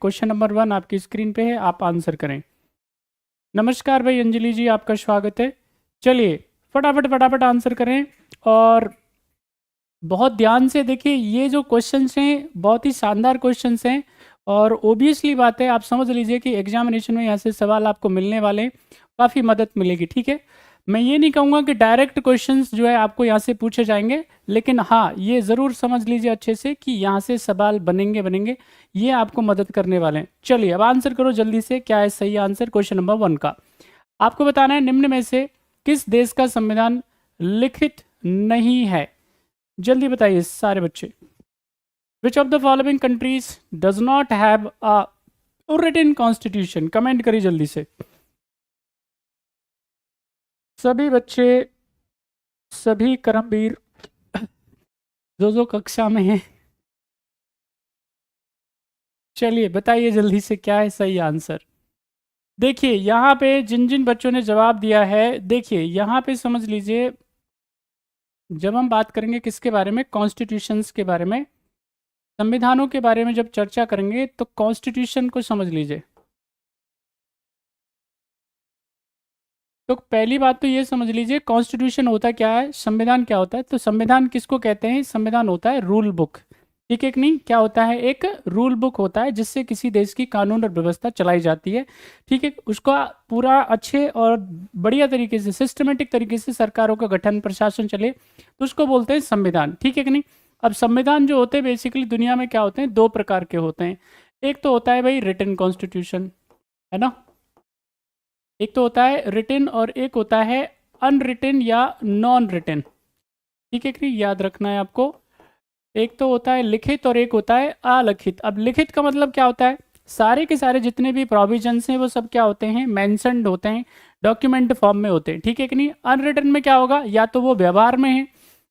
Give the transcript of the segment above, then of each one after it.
Question number 1 आपकी screen पे है, आप आंसर करें। नमस्कार भाई अंजलि जी, आपका स्वागत है। चलिए फटाफट फटाफट आंसर करें और बहुत ध्यान से देखिए। ये जो क्वेश्चंस हैं बहुत ही शानदार क्वेश्चंस हैं और ओबियसली बात है, आप समझ लीजिए कि एग्जामिनेशन में यहाँ से सवाल आपको मिलने वाले हैं, काफ़ी मदद मिलेगी। ठीक है, मैं ये नहीं कहूँगा कि डायरेक्ट क्वेश्चंस जो है आपको यहाँ से पूछे जाएंगे, लेकिन हाँ ये ज़रूर समझ लीजिए अच्छे से कि यहाँ से सवाल बनेंगे बनेंगे, ये आपको मदद करने वाले हैं। चलिए अब आंसर करो जल्दी से, क्या है सही आंसर क्वेश्चन नंबर 1 का। आपको बताना है निम्न में से किस देश का संविधान लिखित नहीं है। जल्दी बताइए सारे बच्चे। Which of the following countries does not have a written constitution, comment करिए जल्दी से सभी बच्चे, सभी कर्मवीर जो कक्षा में हैं। चलिए बताइए जल्दी से क्या है सही आंसर। देखिए यहाँ पे जिन जिन बच्चों ने जवाब दिया है, देखिए यहाँ पे समझ लीजिए, जब हम बात करेंगे किसके बारे में, कॉन्स्टिट्यूशंस के बारे में, संविधानों के बारे में जब चर्चा करेंगे तो कॉन्स्टिट्यूशन को समझ लीजिए। तो पहली बात तो ये समझ लीजिए कॉन्स्टिट्यूशन होता क्या है, संविधान क्या होता है। तो संविधान किसको कहते हैं, संविधान होता है रूल बुक। ठीक है कि नहीं, क्या होता है, एक रूल बुक होता है जिससे किसी देश की कानून और व्यवस्था चलाई जाती है। ठीक है, उसका पूरा अच्छे और बढ़िया तरीके से, सिस्टमेटिक तरीके से सरकारों का गठन प्रशासन चले, तो उसको बोलते हैं संविधान। ठीक है कि नहीं। अब संविधान जो होते हैं बेसिकली दुनिया में क्या होते हैं, दो प्रकार के होते हैं। एक तो होता है भाई रिटन कॉन्स्टिट्यूशन, है ना, एक तो होता है रिटन और एक होता है अनरिटन या नॉन रिटन। ठीक है कि नहीं, याद रखना है आपको। एक तो होता है लिखित और एक होता है अलिखित। अब लिखित का मतलब क्या होता है, सारे के सारे जितने भी प्रोविजंस हैं वो सब क्या होते हैं, मेंशन्ड होते हैं, डॉक्यूमेंट फॉर्म में होते हैं। ठीक है कि नहीं। अनरिटन में क्या होगा, या तो वो व्यवहार में है,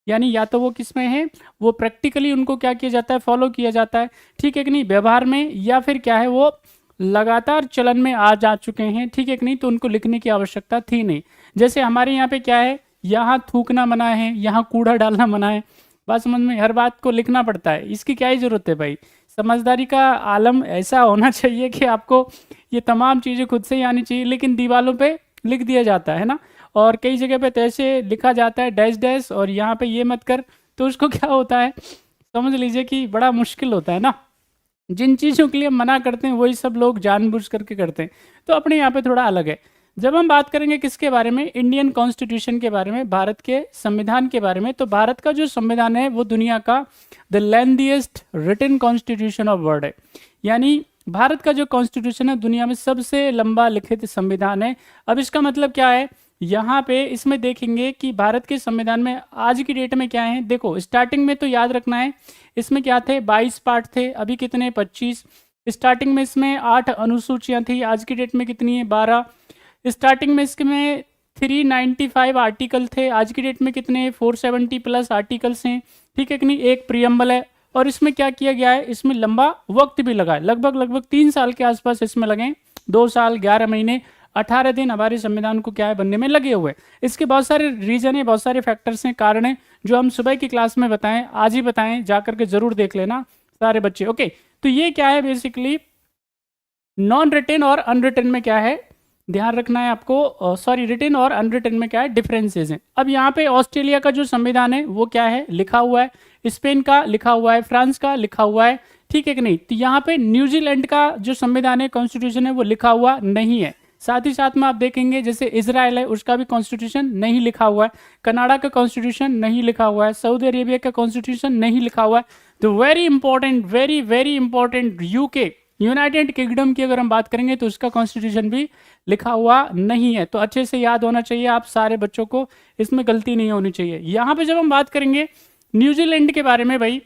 यानी या तो वो किस में है, वो प्रैक्टिकली उनको क्या किया जाता है, फॉलो किया जाता है। ठीक है कि नहीं, व्यवहार में, या फिर क्या है वो लगातार चलन में आ जा चुके हैं। ठीक है कि नहीं, तो उनको लिखने की आवश्यकता थी नहीं। जैसे हमारे यहाँ पे क्या है, यहाँ थूकना मना है, यहाँ कूड़ा डालना मना है, बात समझ में, हर बात को लिखना पड़ता है, इसकी क्या ही जरूरत है भाई। समझदारी का आलम ऐसा होना चाहिए कि आपको ये तमाम चीज़ें खुद से ही आनी चाहिए, लेकिन दीवारों पे लिख दिया जाता है ना, और कई जगह पे तो ऐसे लिखा जाता है डैश डैश, और यहाँ पे ये मत कर, तो उसको क्या होता है, समझ लीजिए कि बड़ा मुश्किल होता है ना। जिन चीज़ों के लिए मना करते हैं वही सब लोग जानबूझ करके करते हैं, तो अपने यहाँ पे थोड़ा अलग है। जब हम बात करेंगे किसके बारे में, इंडियन कॉन्स्टिट्यूशन के बारे में, भारत के संविधान के बारे में, तो भारत का जो संविधान है वो दुनिया का the lengthiest written constitution of world है। यानी भारत का जो कॉन्स्टिट्यूशन है दुनिया में सबसे लंबा लिखित संविधान है। अब इसका मतलब क्या है, यहाँ पे इसमें देखेंगे कि भारत के संविधान में आज की डेट में क्या है। देखो स्टार्टिंग में तो याद रखना है, इसमें क्या थे, 22 पार्ट थे, अभी कितने 25। स्टार्टिंग में इसमें 8 अनुसूचियां थी, आज की डेट में कितनी है 12। स्टार्टिंग में इसमें 395 आर्टिकल थे, आज की डेट में कितने 470 प्लस आर्टिकल्स हैं। ठीक है कि नहीं, एक प्रियम्बल है। और इसमें क्या किया गया है, इसमें लंबा वक्त भी लगा है, लगभग 3 साल के आसपास इसमें लगे, 2 साल 11 महीने 18 दिन हमारे संविधान को क्या है बनने में लगे हुए। इसके बहुत सारे रीजन है, बहुत सारे फैक्टर्स हैं, कारण हैं, जो हम सुबह की क्लास में बताएं, आज ही बताएं, जाकर के जरूर देख लेना सारे बच्चे। ओके, तो ये क्या है बेसिकली नॉन रिटन और अनरिटन में क्या है ध्यान रखना है आपको, सॉरी रिटन और अनरिटन में क्या है डिफरेंसेस हैं। अब यहाँ पे ऑस्ट्रेलिया का जो संविधान है वो क्या है लिखा हुआ है, स्पेन का लिखा हुआ है, फ्रांस का लिखा हुआ है। ठीक है कि नहीं। तो यहाँ पे न्यूजीलैंड का जो संविधान है कॉन्स्टिट्यूशन है वो लिखा हुआ नहीं है। साथ ही साथ में आप देखेंगे जैसे इजराइल है उसका भी कॉन्स्टिट्यूशन नहीं लिखा हुआ है, कनाडा का कॉन्स्टिट्यूशन नहीं लिखा हुआ है, सऊदी अरेबिया का कॉन्स्टिट्यूशन नहीं लिखा हुआ है। तो very important, very very important, UK United kingdom की अगर हम बात करेंगे तो उसका कॉन्स्टिट्यूशन भी लिखा हुआ नहीं है। तो अच्छे से याद होना चाहिए आप सारे बच्चों को, इसमें गलती नहीं होनी चाहिए। यहाँ पे जब हम बात करेंगे न्यूजीलैंड के बारे में भाई,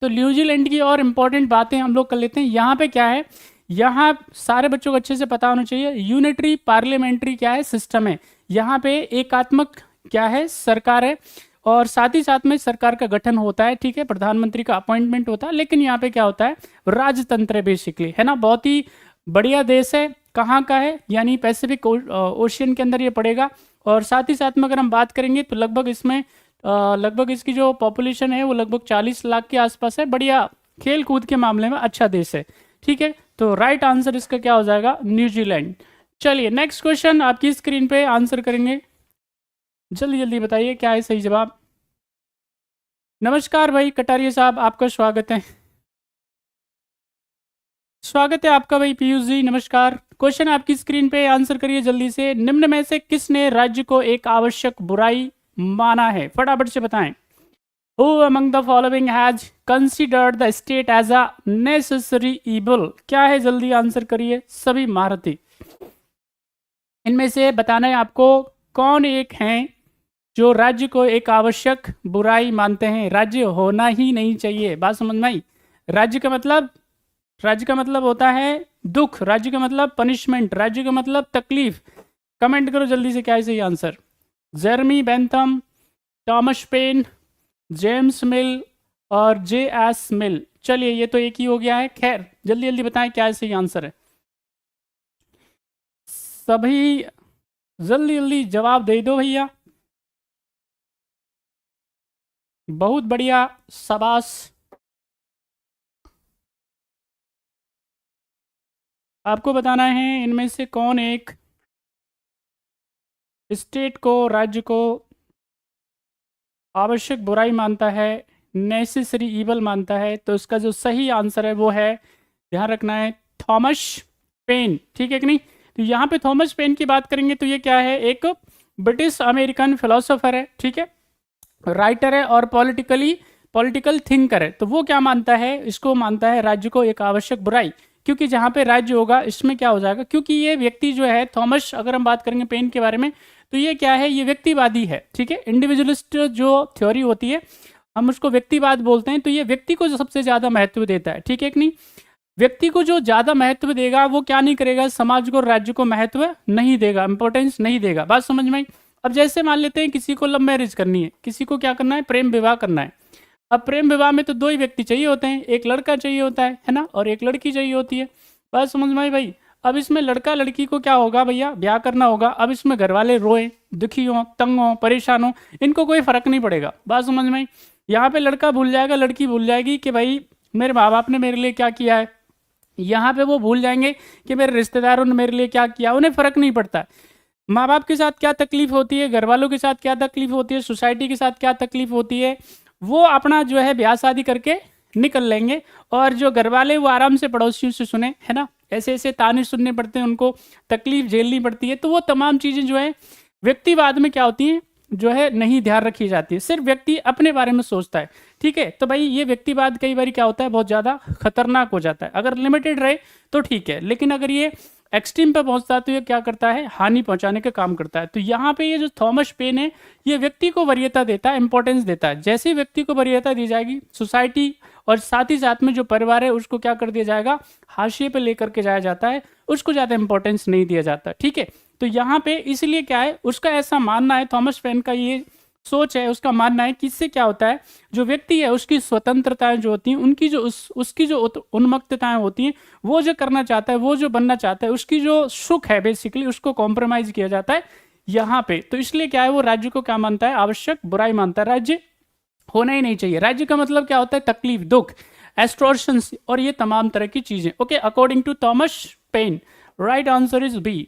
तो न्यूजीलैंड की और इम्पोर्टेंट बातें हम लोग कर लेते हैं। यहाँ पे क्या है, यहाँ सारे बच्चों को अच्छे से पता होना चाहिए, यूनिटरी पार्लियामेंट्री क्या है सिस्टम है। यहाँ पे एकात्मक क्या है सरकार है, और साथ ही साथ में सरकार का गठन होता है। ठीक है, प्रधानमंत्री का अपॉइंटमेंट होता है, लेकिन यहाँ पे क्या होता है राजतंत्र है बेसिकली, है ना। बहुत ही बढ़िया देश है, कहाँ का है, यानी पैसिफिक ओशियन के अंदर ये पड़ेगा। और साथ ही साथ में अगर हम बात करेंगे तो लगभग इसमें लगभग इसकी जो पॉपुलेशन है वो लगभग 40 लाख के आसपास है। बढ़िया खेल कूद के मामले में अच्छा देश है। ठीक है, तो राइट आंसर इसका क्या हो जाएगा, न्यूजीलैंड। चलिए नेक्स्ट क्वेश्चन आपकी स्क्रीन पे आंसर करेंगे, जल्दी जल्दी बताइए क्या है सही जवाब। नमस्कार भाई कटारिया साहब, आपका स्वागत है, स्वागत है आपका भाई पीयूष जी, नमस्कार। क्वेश्चन आपकी स्क्रीन पे, आंसर करिए जल्दी से। निम्न में से किसने राज्य को एक आवश्यक बुराई माना है, फटाफट से बताएं। Who among the following has considered the state as a necessary evil? क्या है, जल्दी आंसर करिए सभी महारथी। इनमें से बताना है आपको कौन एक हैं जो राज्य को एक आवश्यक बुराई मानते हैं, राज्य होना ही नहीं चाहिए। बात समझ में आई। राज्य का मतलब होता है दुख, राज्य का मतलब पनिशमेंट, राज्य का मतलब तकलीफ। कमेंट करो जल्दी से क्या है सही answer. Jeremy Bentham, Thomas Paine, James Mill और J.S. मिल। चलिए ये तो एक ही हो गया है, खैर जल्दी जल्दी बताएं क्या है सही आंसर है। सभी जल्दी जल्दी जवाब दे दो भैया, बहुत बढ़िया, शाबाश। आपको बताना है इनमें से कौन एक स्टेट को, राज्य को आवश्यक बुराई मानता है, नेसेसरी ईवल मानता है। तो इसका जो सही आंसर है वो है, ध्यान रखना है, थॉमस पेन। ठीक है कि नहीं। तो यहाँ पे थॉमस पेन की बात करेंगे तो ये क्या है, एक ब्रिटिश अमेरिकन फिलोसोफर है, ठीक है, राइटर है और पॉलिटिकल थिंकर है। तो वो क्या मानता है, इसको मानता है राज्य को एक आवश्यक बुराई, क्योंकि जहाँ पे राज्य होगा इसमें क्या हो जाएगा, क्योंकि ये व्यक्ति जो है थॉमस, अगर हम बात करेंगे पेन के बारे में, तो ये क्या है, ये व्यक्तिवादी है, ठीक है। इंडिविजुअलिस्ट जो थ्योरी होती है हम उसको व्यक्तिवाद बोलते हैं। तो ये व्यक्ति को जो सबसे ज़्यादा महत्व देता है, ठीक है कि नहीं। व्यक्ति को जो ज़्यादा महत्व देगा वो क्या नहीं करेगा, समाज को, राज्य को महत्व नहीं देगा, इंपॉर्टेंस नहीं देगा। बात समझ में आई। अब जैसे मान लेते हैं किसी को लव मैरिज करनी है, किसी को क्या करना है, प्रेम विवाह करना है। अब प्रेम विवाह में तो दो ही व्यक्ति चाहिए होते हैं, एक लड़का चाहिए होता है ना, और एक लड़की चाहिए होती है। बात समझ में आई भाई। अब इसमें लड़का लड़की को क्या होगा भैया, ब्याह करना होगा। अब इसमें घर वाले रोए, दुखी हों, तंग हों, परेशान हों, इनको कोई फर्क नहीं पड़ेगा। बात समझ में आई। यहाँ पे लड़का भूल जाएगा, लड़की भूल जाएगी कि भाई मेरे माँ बाप ने मेरे लिए क्या किया है। यहाँ पे वो भूल जाएंगे कि मेरे रिश्तेदारों ने मेरे लिए क्या किया, उन्हें फर्क नहीं पड़ता। माँ बाप के साथ क्या तकलीफ होती है, घर वालों के साथ क्या तकलीफ होती है, सोसाइटी के साथ क्या तकलीफ होती है, वो अपना जो है ब्याह शादी करके निकल लेंगे। और जो घर वाले वो आराम से पड़ोसियों से सुने, है ना, ऐसे ऐसे ताने सुनने पड़ते हैं, उनको तकलीफ झेलनी पड़ती है। तो वो तमाम चीज़ें जो है व्यक्तिवाद में क्या होती हैं, जो है नहीं ध्यान रखी जाती है, सिर्फ व्यक्ति अपने बारे में सोचता है, ठीक है। तो भाई ये व्यक्तिवाद कई बार क्या होता है, बहुत ज़्यादा खतरनाक हो जाता है। अगर लिमिटेड रहे तो ठीक है, लेकिन अगर ये एक्सट्रीम पे पहुंचता है तो ये क्या करता है, हानि पहुंचाने का काम करता है। तो यहाँ पे ये जो थॉमस पेन है, ये व्यक्ति को वरीयता देता है, इंपॉर्टेंस देता है। जैसे ही व्यक्ति को वरीयता दी जाएगी, सोसाइटी और साथ ही साथ में जो परिवार है उसको क्या कर दिया जाएगा, हाशिए पे लेकर के जाया जाता है, उसको ज़्यादा इंपॉर्टेंस नहीं दिया जाता, ठीक है। तो यहाँ पे इसलिए क्या है, उसका ऐसा मानना है, थॉमस पेन का ये सोच है, उसका मानना है कि इससे क्या होता है, जो व्यक्ति है उसकी स्वतंत्रताएं जो होती हैं, उनकी जो उसकी जो उन्मुक्तताएं होती हैं, वो जो करना चाहता है, वो जो बनना चाहता है, उसकी जो सुख है बेसिकली उसको कॉम्प्रोमाइज किया जाता है यहाँ पे। तो इसलिए क्या है, वो राज्य को क्या मानता है, आवश्यक बुराई मानता है, राज्य होना ही नहीं चाहिए। राज्य का मतलब क्या होता है, तकलीफ, दुख, एक्सटॉर्शन और ये तमाम तरह की चीजें। Okay, according to Thomas Paine, right answer is B.